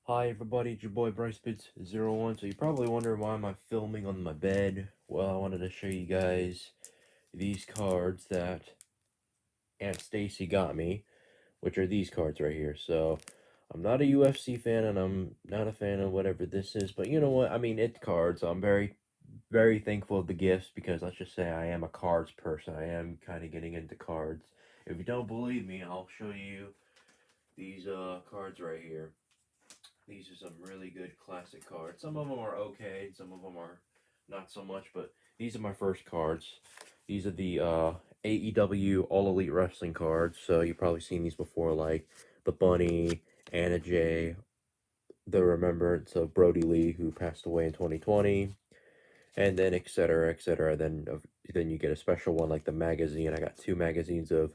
Hi everybody, it's your boy Brycepitts01. So you probably wonder why am I filming on my bed. Well, I wanted to show you guys these cards that Aunt Stacy got me, which are these cards right here. So I'm not a UFC fan and I'm not a fan of whatever this is, but you know what? I mean, it's cards. So I'm very thankful of the gifts because let's just say I am a cards person. I am kind of getting into cards. If you don't believe me, I'll show you these cards right here. These are some really good classic cards. Some of them are okay, some of them are not so much, but these are my first cards. These are the AEW All Elite Wrestling cards. So you've probably seen these before, like the Bunny, Anna Jay, the Remembrance of Brody Lee, who passed away in 2020, and then etc. etc. Then you get a special one like the magazine. I got two magazines of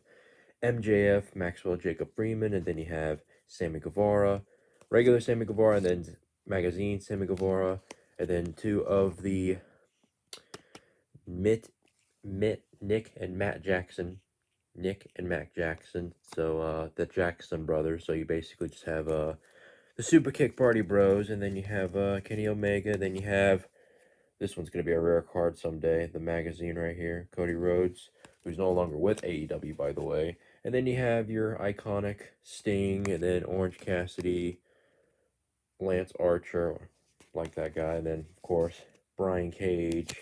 MJF, Maxwell Jacob Freeman, and then you have Sammy Guevara, regular Sammy Guevara, and then magazine Sammy Guevara, and then two of the Nick and Matt Jackson. Nick and Matt Jackson, so the Jackson brothers. So you basically just have the Super Kick Party Bros, and then you have Kenny Omega. Then you have this one's gonna be a rare card someday. The magazine right here, Cody Rhodes, who's no longer with AEW, by the way. And then you have your iconic Sting, and then Orange Cassidy, Lance Archer, like that guy. And then, of course, Brian Cage.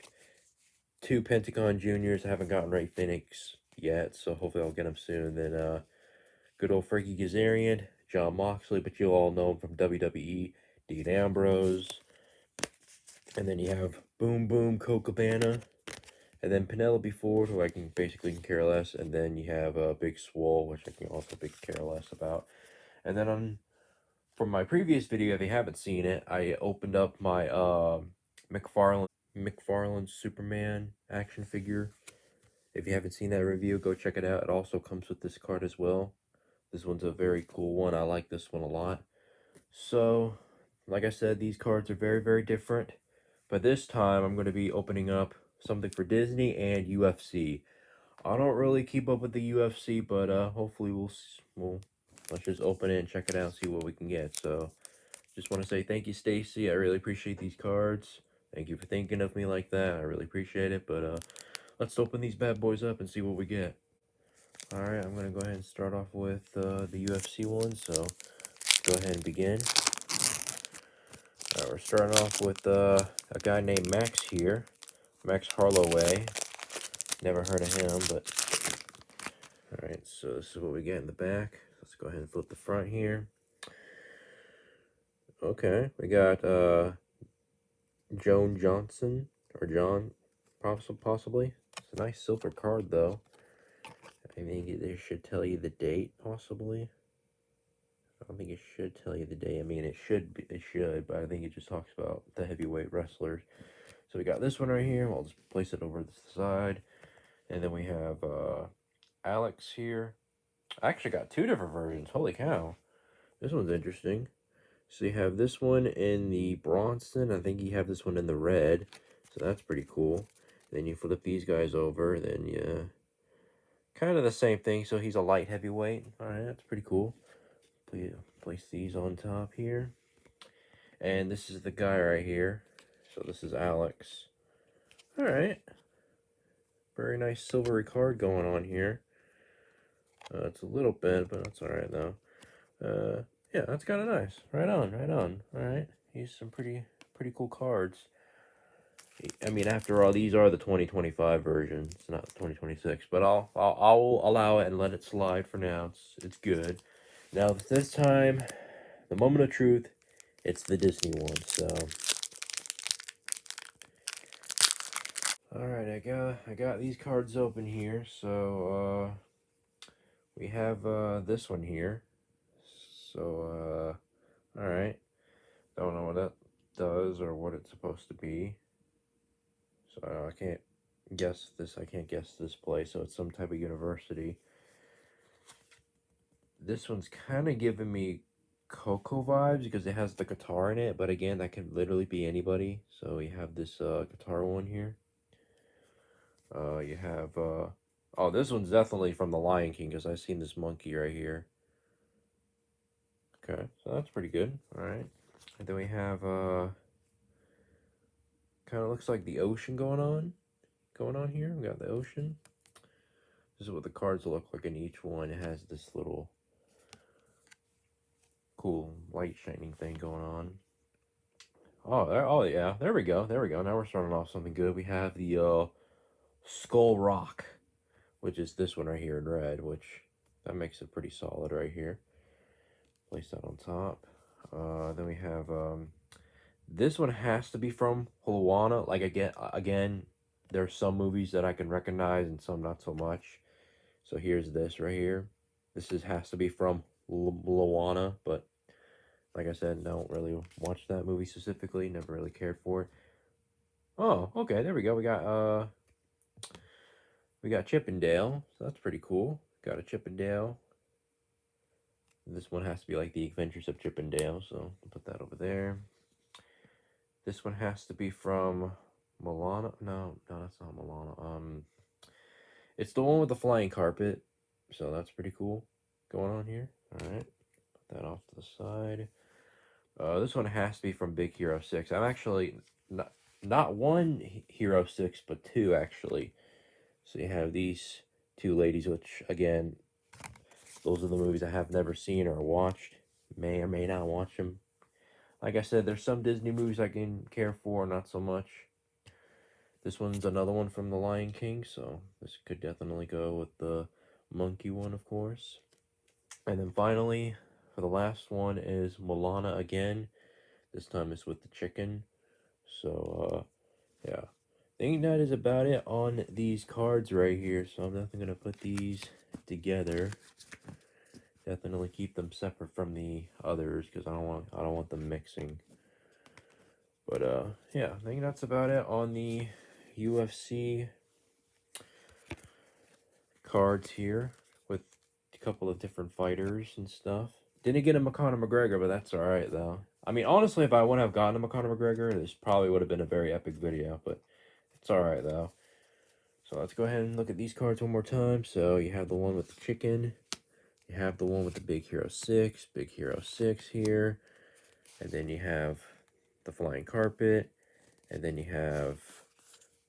Two Pentagon Juniors. I haven't gotten Ray Phoenix yet, so hopefully I'll get him soon. Then, good old Frankie Kazarian, John Moxley, but you all know him from WWE, Dean Ambrose. And then you have Boom Boom Colt Cabana. And then Penelope Ford, who I can basically care less. And then you have Big Swole, which I can also care less about. And then from my previous video, if you haven't seen it, I opened up my McFarlane Superman action figure. If you haven't seen that review, go check it out. It also comes with this card as well. This one's a very cool one. I like this one a lot. So, like I said, these cards are very different. But this time, I'm going to be opening up something for Disney and UFC. I don't really keep up with the UFC, but hopefully we'll let's just open it and check it out, and see what we can get. So, just want to say thank you, Stacy. I really appreciate these cards. Thank you for thinking of me like that. I really appreciate it. But let's open these bad boys up and see what we get. All right, I'm gonna go ahead and start off with the UFC one. So, go ahead and begin. All right, we're starting off with a guy named Max here, Max Holloway. Never heard of him, but alright, so this is what we get in the back. Let's go ahead and flip the front here. Okay, we got Joan Johnson, or John, possibly. It's a nice silver card, though. I think it should tell you the date, possibly. I don't think it should tell you the date. I mean, it should, but I think it just talks about the heavyweight wrestlers. So we got this one right here. I'll just place it over to the side. And then we have Alex here. I actually got two different versions. Holy cow. This one's interesting. So you have this one in the Bronson. I think you have this one in the red. So that's pretty cool. Then you flip these guys over. Then you... kind of the same thing. So he's a light heavyweight. Alright, that's pretty cool. Place these on top here. And this is the guy right here. So this is Alex. Alright. Very nice silvery card going on here. It's a little bent, but that's alright though. Yeah, that's kind of nice. Right on. Alright. He's some pretty cool cards. I mean, after all, these are the 2025 versions, not the 2026. But I'll allow it and let it slide for now. It's good. Now this time, the moment of truth, it's the Disney one. So, all right, I got these cards open here. So we have this one here. So all right, don't know what that does or what it's supposed to be. So I can't guess this. I can't guess this place. So it's some type of university. This one's kind of giving me Coco vibes because it has the guitar in it. But again, that could literally be anybody. So we have this guitar one here. You have oh, this one's definitely from The Lion King because I've seen this monkey right here. Okay, so that's pretty good. All right. And then we have kind of looks like the ocean going on here. We got the ocean. This is what the cards look like in each one. It has this little cool light shining thing going on. Oh yeah, there we go. Now we're starting off something good. We have the Skull Rock, which is this one right here in red, which that makes it pretty solid right here. Place that on top. Then we have this one has to be from Moana. Like again, there's some movies that I can recognize and some not so much. So here's this right here. This has to be from Moana, but like I said, don't really watch that movie specifically. Never really cared for it. Oh, okay, there we go. We got Chippendale. So that's pretty cool. Got a Chippendale. This one has to be like the Adventures of Chippendale, so I'll put that over there. This one has to be from Moana. No, that's not Moana. It's the one with the flying carpet, so that's pretty cool going on here. All right, put that off to the side. This one has to be from Big Hero 6. I'm actually not one Hero 6, but two actually. So you have these two ladies, which again, those are the movies I have never seen or watched. May or may not watch them. Like I said, there's some Disney movies I can care for, not so much. This one's another one from The Lion King, so this could definitely go with the monkey one, of course. And then finally, for the last one is Moana again. This time it's with the chicken. So, yeah. I think that is about it on these cards right here. So I'm definitely going to put these together. Definitely keep them separate from the others because I don't want them mixing. But yeah, I think that's about it on the UFC cards here with a couple of different fighters and stuff. Didn't get a Conor McGregor, but that's alright though. I mean, honestly, if I wouldn't have gotten a Conor McGregor, this probably would have been a very epic video, but it's alright though. So let's go ahead and look at these cards one more time. So you have the one with the chicken. You have the one with the Big Hero 6. Big Hero 6 here. And then you have the flying carpet. And then you have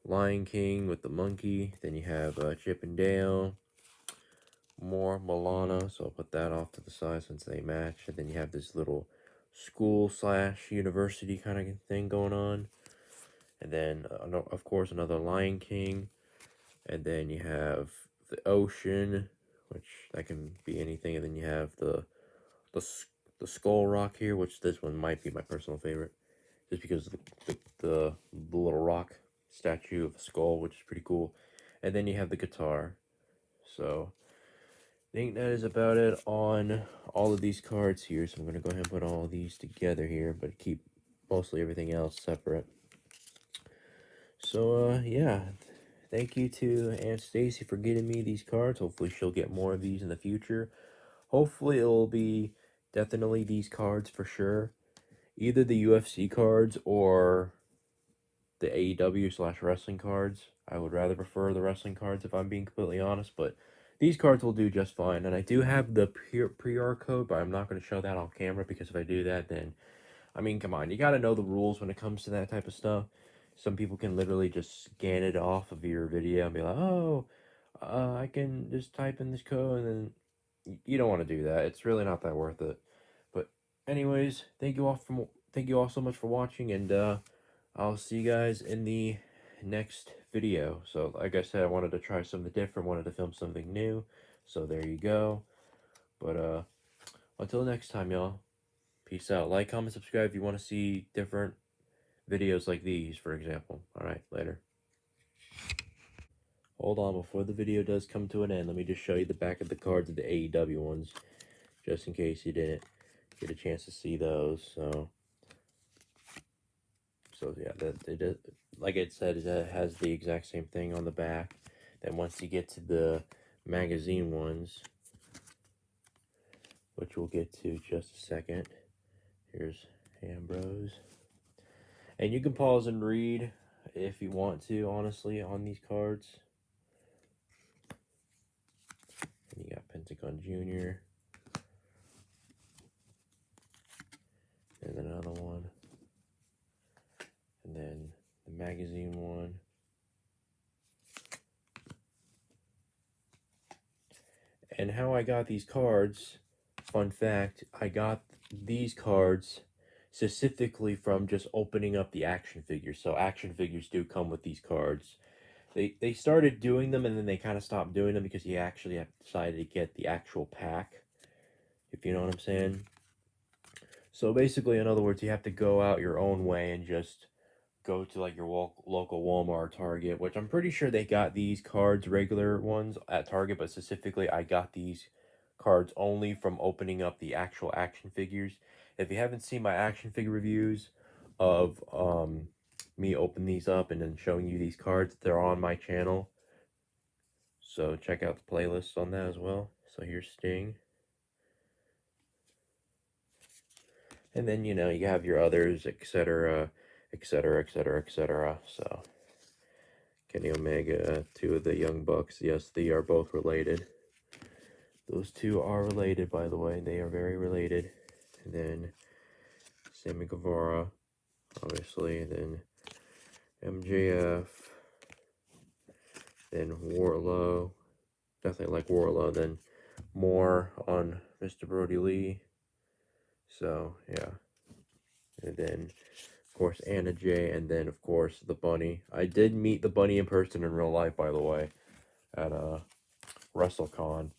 Lion King with the monkey. Then you have Chip and Dale. More Moana. So I'll put that off to the side since they match. And then you have this little school / university kind of thing going on. And then, of course, another Lion King. And then you have the ocean, which that can be anything. And then you have the skull rock here, which this one might be my personal favorite, just because of the little rock statue of a skull, which is pretty cool. And then you have the guitar. So I think that is about it on all of these cards here. So I'm gonna go ahead and put all of these together here, but keep mostly everything else separate. So yeah. Thank you to Aunt Stacy for getting me these cards. Hopefully she'll get more of these in the future. Hopefully it'll be definitely these cards for sure. Either the UFC cards or the AEW / wrestling cards. I would rather prefer the wrestling cards if I'm being completely honest, but these cards will do just fine. And I do have the pre-order code, but I'm not going to show that on camera because if I do that, then, I mean, come on, you got to know the rules when it comes to that type of stuff. Some people can literally just scan it off of your video and be like, oh, I can just type in this code, and then you don't want to do that. It's really not that worth it. But anyways, thank you all so much for watching, and I'll see you guys in the next video. So like I said, I wanted to try something different, wanted to film something new. So there you go. But until next time, y'all. Peace out. Like, comment, subscribe if you want to see different videos like these, for example. Alright, later. Hold on, before the video does come to an end, let me just show you the back of the cards of the AEW ones, just in case you didn't get a chance to see those. So yeah, like it said, it has the exact same thing on the back. Then once you get to the magazine ones, which we'll get to just a second, here's Ambrose. And you can pause and read if you want to, honestly, on these cards. And you got Pentagon Jr. And then another one. magazine one. And how I got these cards, fun fact, I got these cards specifically from just opening up the action figures. So action figures do come with these cards. They started doing them and then they kind of stopped doing them because you actually decided to get the actual pack, if you know what I'm saying. So basically, in other words, you have to go out your own way and just go to like your local Walmart or Target, which I'm pretty sure they got these cards, regular ones, at Target, but specifically I got these cards only from opening up the actual action figures. If you haven't seen my action figure reviews of me open these up and then showing you these cards, they're on my channel. So check out the playlist on that as well. So here's Sting. And then, you know, you have your others, etc., etc., etc., etc. So Kenny Omega, two of the Young Bucks. Yes, they are both related. Those two are related, by the way. They are very related. And then Sammy Guevara, obviously. And then MJF. Then Wardlow. Definitely like Wardlow. Then more on Mr. Brody Lee. So, yeah. And then, of course, Anna Jay. And then, of course, the Bunny. I did meet the Bunny in person in real life, by the way, at WrestleCon.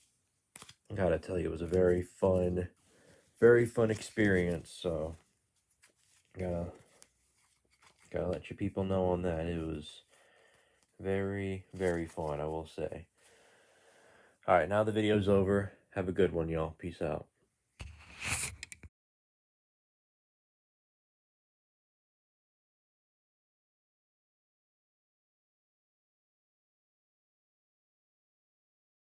I gotta tell you, it was a very fun experience. So, gotta let you people know on that. It was very, very fun, I will say. All right, now the video's over. Have a good one, y'all. Peace out.